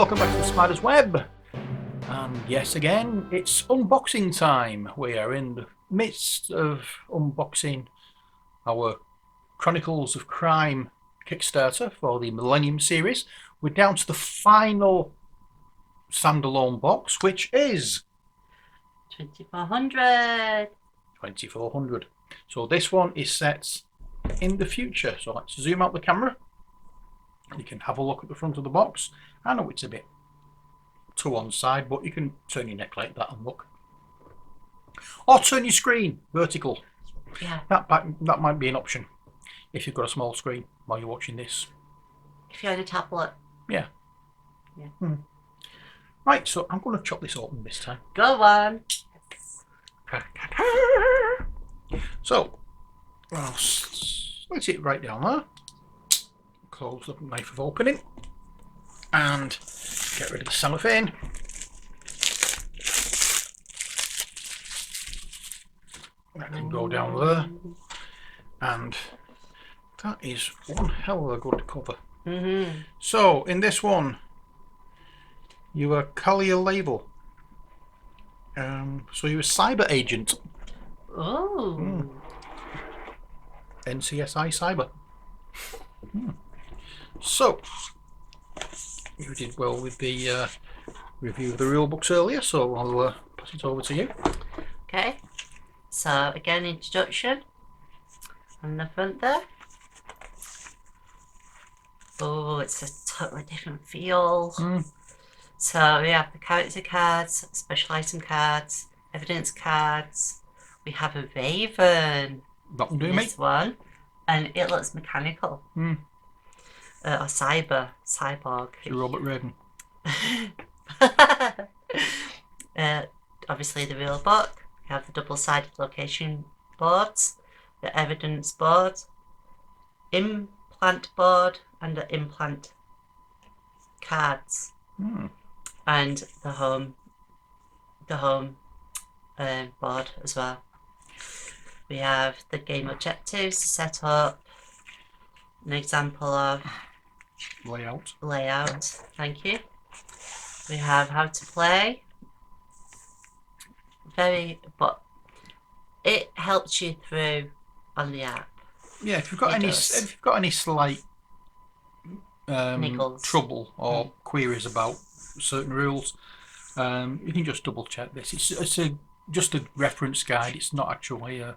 welcome back to the Spider's Web. And yes, again, it's unboxing time. We are in the midst of unboxing our Chronicles of Crime Kickstarter for the Millennium series. We're down to the final standalone box, which is 2400. 2400. So this one is set in the future. So let's zoom out the camera. You can have a look at the front of the box. I know it's a bit to one side, but you can turn your neck like that and look. Or turn your screen vertical. Yeah. That might be an option if you've got a small screen while you're watching this. If you had a tablet. Yeah. Yeah. Right, so I'm going to chop this open this time. Go on. So, I'll split it right down there. Close the knife of opening. And get rid of the cellophane. That can go down there. And that is one hell of a good cover. Mm-hmm. So, in this one, you are Collier Label. So you're a cyber agent. Oh. NCSI Cyber. So, you did well with the review of the rule books earlier, so I'll pass it over to you. Okay. So, again, introduction on the front there. Oh, it's a totally different feel. So, we have the character cards, special item cards, evidence cards. We have a raven. That will do, This mate. one. And it looks mechanical. Or cyborg. It's Robert Raven. Obviously the rule book. We have the double-sided location boards, the evidence board, implant board, and the implant cards, and the home board as well. We have the game objectives to set up, an example of layout. Thank you. We have how to play. But it helps you through on the app. Yeah, if you've got any slight Niggles. trouble or queries about certain rules, you can just double check this. It's just a reference guide. It's not actually a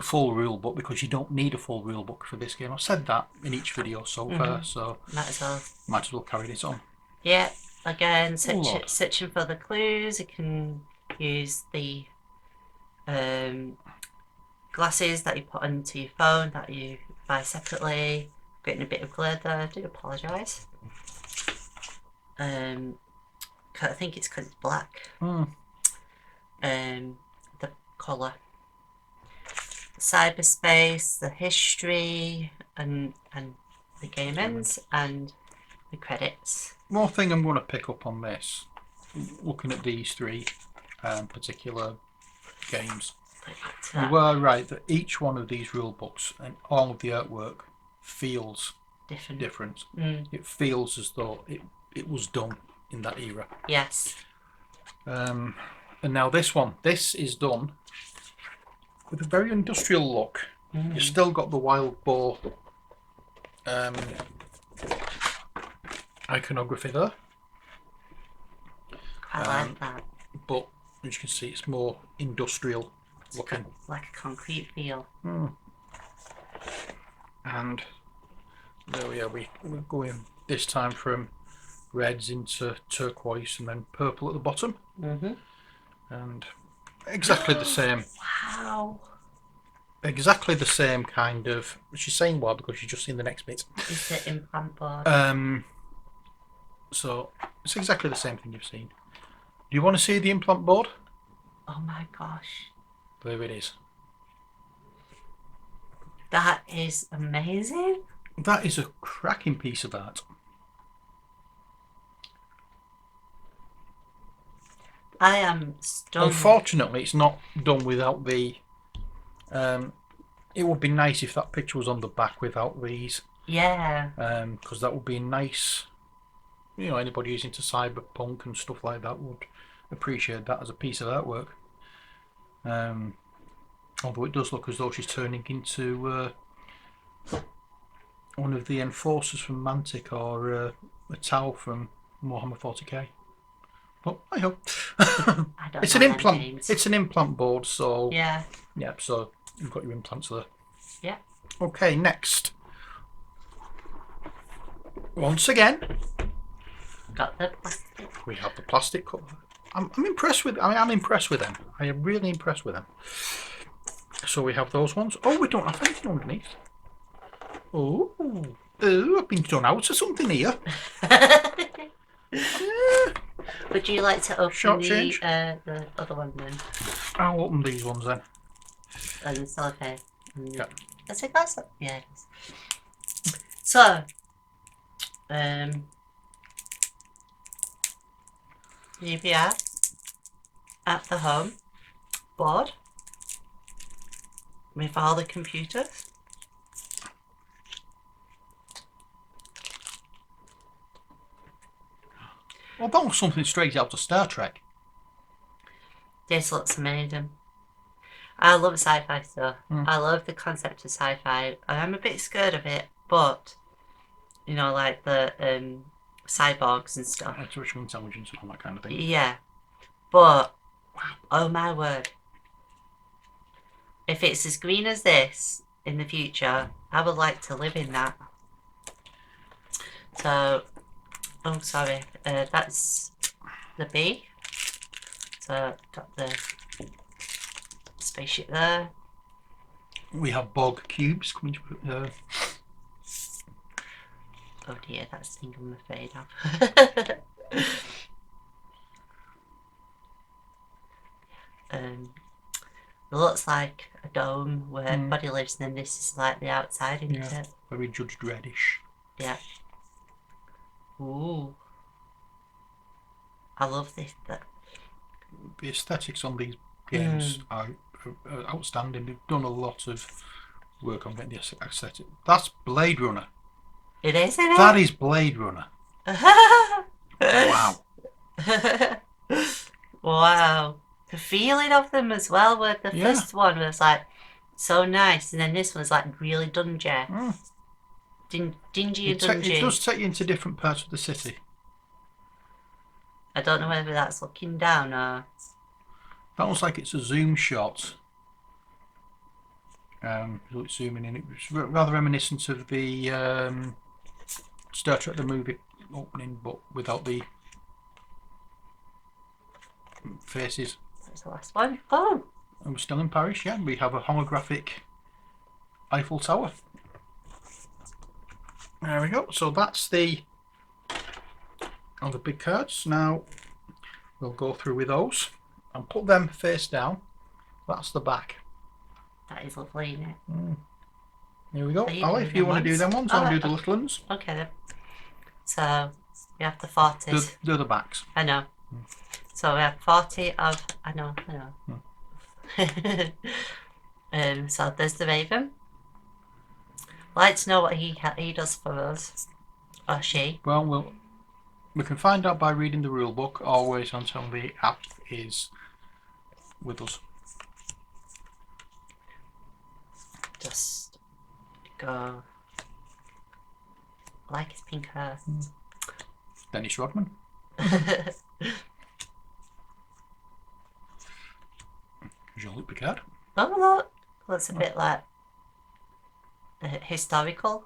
full rule book, because you don't need a full rule book for this game. I've said that in each video so far, so might as well carry this on. Yeah, again, searching for the clues. You can use the glasses that you put onto your phone that you buy separately. Getting a bit of glare there, I do apologise. I think it's because it's black. The colour. Cyberspace, the history, and the game ends, and the credits. One thing I'm going to pick up on this, looking at these three particular games, you were right that each one of these rule books and all of the artwork feels different. It feels as though it was done in that era. Yes. And now this is done with a very industrial look. You've still got the wild boar iconography there. I like that. But as you can see, it's more industrial looking. Like a concrete feel. And there we are. We're going this time from reds into turquoise and then purple at the bottom. And exactly the same. Wow. Exactly the same kind of. She's saying wow because she's just seen the next bit. It's the implant board. So it's exactly the same thing you've seen. Do you want to see the implant board? Oh my gosh. There it is. That is amazing. That is a cracking piece of art. I am stunned. Unfortunately, it's not done without the. It would be nice if that picture was on the back without these. Yeah. Because that would be a nice anybody who's into cyberpunk and stuff like that would appreciate that as a piece of artwork. Although it does look as though she's turning into one of the enforcers from Mantic, or a Tau from Warhammer 40k. But I hope. I don't It's know an them implant. names. It's an implant board, so Yeah. So you've got your implants there. Yeah. Okay, next. Once again, Got the plastic. we have the plastic cover. I'm impressed with. I'm impressed with them. I am really impressed with them. So we have those ones. Oh, we don't have anything underneath. Oh, I've been done out of something here. Would you like to open Short the change. the other one then? I'll open these ones then. And the cellophane. Yeah. Is it glass? Yeah, it is. So, here we are at the home board with all the computers. Well, that was something straight out of Star Trek. This looks amazing. I love sci-fi stuff. I love the concept of sci-fi. I'm a bit scared of it, but like the cyborgs and stuff. Artificial intelligence and all that kind of thing. Yeah, but oh my word! If it's as green as this in the future, I would like to live in that. So, oh sorry, that's the B. So got the spaceship there. We have bog cubes coming to. Oh dear, that's the thing I'm afraid of. It looks like a dome where everybody lives, and then this is like the outside, isn't it? Very Judge Dreddish. Yeah. Ooh. I love this. The aesthetics on these games are outstanding. They've done a lot of work on getting the aesthetic. That's Blade Runner. It is, isn't it? That is Blade Runner. Wow. Wow. The feeling of them as well, where the first one was like so nice, and then this was like really dungy. Dingy and dungy. It does take you into different parts of the city. I don't know whether that's looking down or... That looks like it's a zoom shot. So it's zooming in. It's rather reminiscent of the Star Trek the movie opening, but without the faces. That's the last one. Oh! And we're still in Paris, yeah. We have a holographic Eiffel Tower. There we go. So that's the big cards. Now we'll go through with those and put them face down. That's the back. That is lovely, isn't it? Here we go. Ali, if you want to do them ones, I'll do the little ones. Okay then. So we have the 40s. They're the backs. I know. So we have 40 of... I know. So there's the Raven. I'd like to know what he does for us. Or she. Well, we can find out by reading the rule book, always until the app is with us. Just go... I like his pink hair. Dennis Rodman. Jean-Luc Picard. Oh look, looks a bit like a historical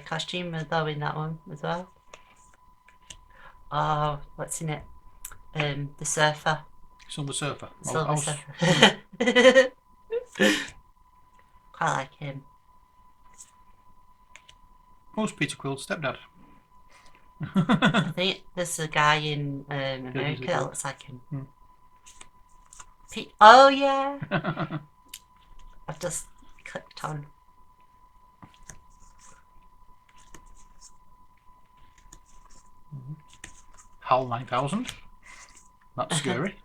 costume though in that one as well. Oh, what's in it? The surfer. Silver Surfer. Silver Surfer. Quite like him. Who's Peter Quill's stepdad? I think there's a guy in America that looks like him. Oh yeah. I've just clicked on. HAL 9000. That's scary.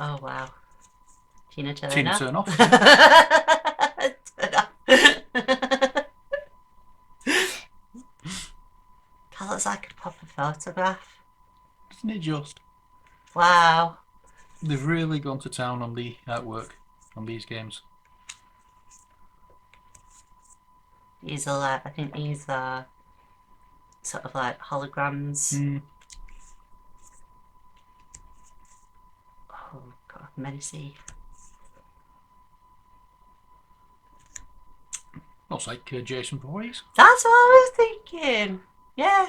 Oh wow. Tina Turner. Tina Turnoff. Turn off. photograph. Isn't it just? Wow. They've really gone to town on the artwork on these games. These are like, I think these are sort of like holograms. Oh god, menacing. Looks like Jason Voorhees. That's what I was thinking. Yeah.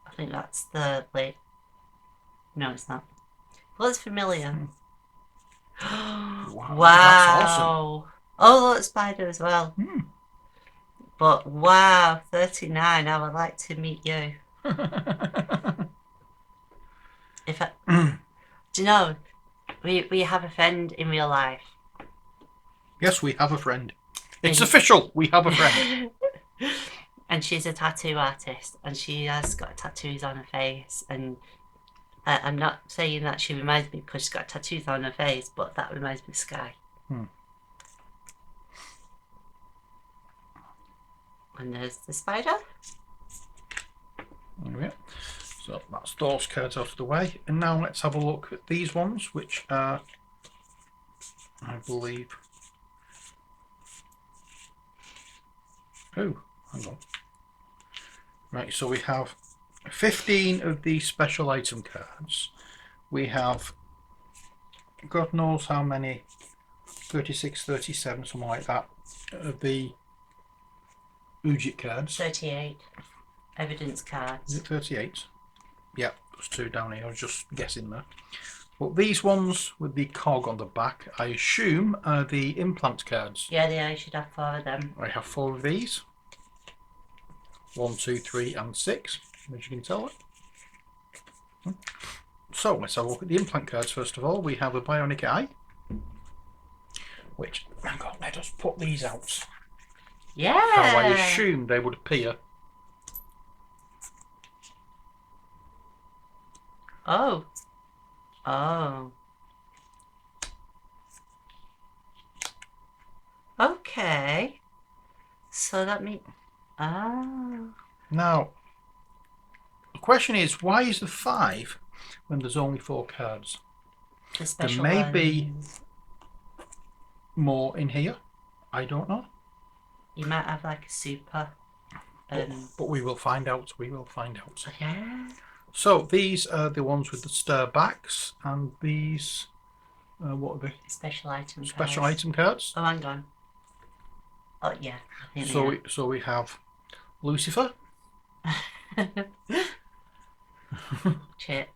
I think that's the late. No, it's not. Well, it's familiar. Wow, Wow. that's awesome. Oh, look, spider as well. Hmm. But wow, 39. I would like to meet you. If I, do you know, we have a friend in real life. Yes, we have a friend. It's official. We have a friend. And she's a tattoo artist, and she has got tattoos on her face. And I'm not saying that she reminds me because she's got tattoos on her face, but that reminds me of Sky. And there's the spider. There we go. So that's those cards out of the way. And now let's have a look at these ones, which are, I believe... Oh, hang on. Right, so we have 15 of the special item cards. We have, God knows how many, 36, 37, something like that, of the Ujit cards. 38 evidence Is cards. it 38? Yeah, there's two down here. I was just guessing there. But these ones with the cog on the back, I assume, are the implant cards. Yeah, I should have 4 of them. I have 4 of these. 1, 2, 3, and 6, as you can tell. So let's have a look at the implant cards first of all. We have a bionic eye, which, hang on, let us put these out. Yeah. How I assumed they would appear. Oh. Oh. Okay. So that means... Oh. Now, the question is, why is there 5 when there's only 4 cards? The special There may ones. be more in here. I don't know. You might have like a super... But we will find out. We will find out. Yeah. So these are the ones with the stir backs, and these, what are they? Special item Special cards. item cards. Oh, hang on. Oh, yeah. I think So we have Lucifer, Chip.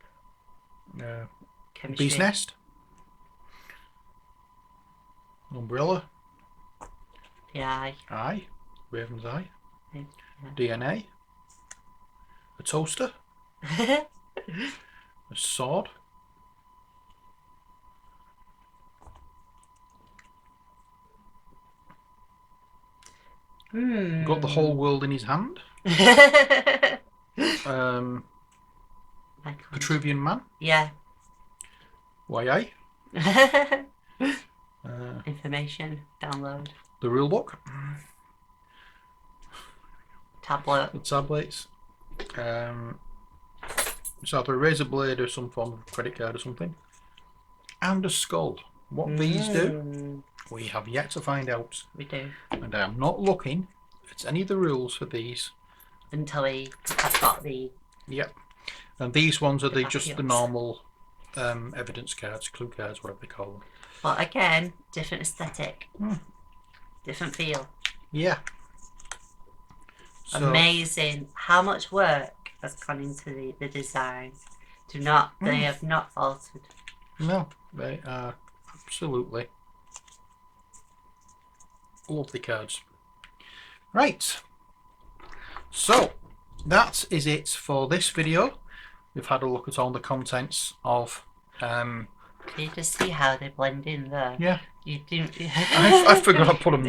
Chemistry. Bee's Nest, Umbrella, The eye. Eye, Raven's Eye, Yeah. DNA, a toaster, a sword, got the whole world in his hand, Petruvian Man, Yeah. YA, Information. Download. the rule book, Tablet. the tablets, it's either a razor blade or some form of credit card or something, and a skull. What these do, we have yet to find out. We do. And I am not looking at any of the rules for these. Until we have got the... Yep. And these ones are The just the backups. normal evidence cards, clue cards, whatever they call them. But again, different aesthetic. Different feel. Yeah. So, Amazing. How much work has gone into the design. They have not altered. no, they are absolutely lovely cards. Right. So, that is it for this video. We've had a look at all the contents of... Can you just see how they blend in there? Yeah. You didn't... I forgot to put them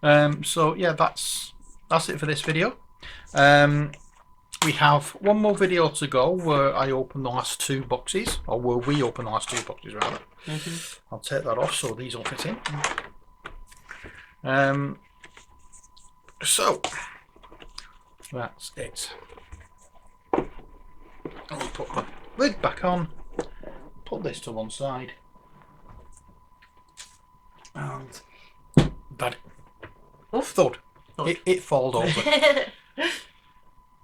there. So yeah, that's it for this video. We have one more video to go where I open the last 2 boxes, or where we open the last 2 boxes rather. I'll take that off so these will fit in. So that's it. I'll put the lid back on, put this to one side, and that thud. It falls over.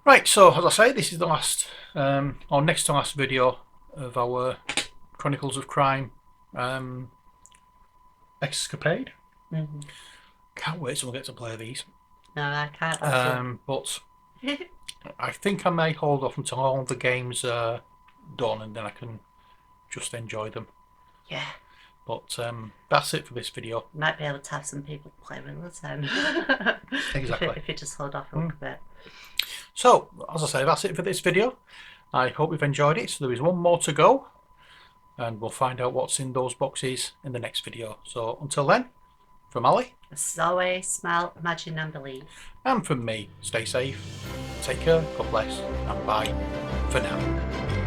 Right, so as I say, this is the last, or next to last video of our Chronicles of Crime escapade. Mm-hmm. Can't wait till we get to play these. No, I can't. But I think I may hold off until all the games are done, and then I can just enjoy them. Yeah. But that's it for this video. Might be able to have some people play with us then. Exactly. If you just hold off a little bit. So, as I say, that's it for this video. I hope you've enjoyed it. So there is one more to go, and we'll find out what's in those boxes in the next video. So until then, from Ali. As always, smile, imagine and believe. And from me, stay safe, take care, God bless, and bye for now.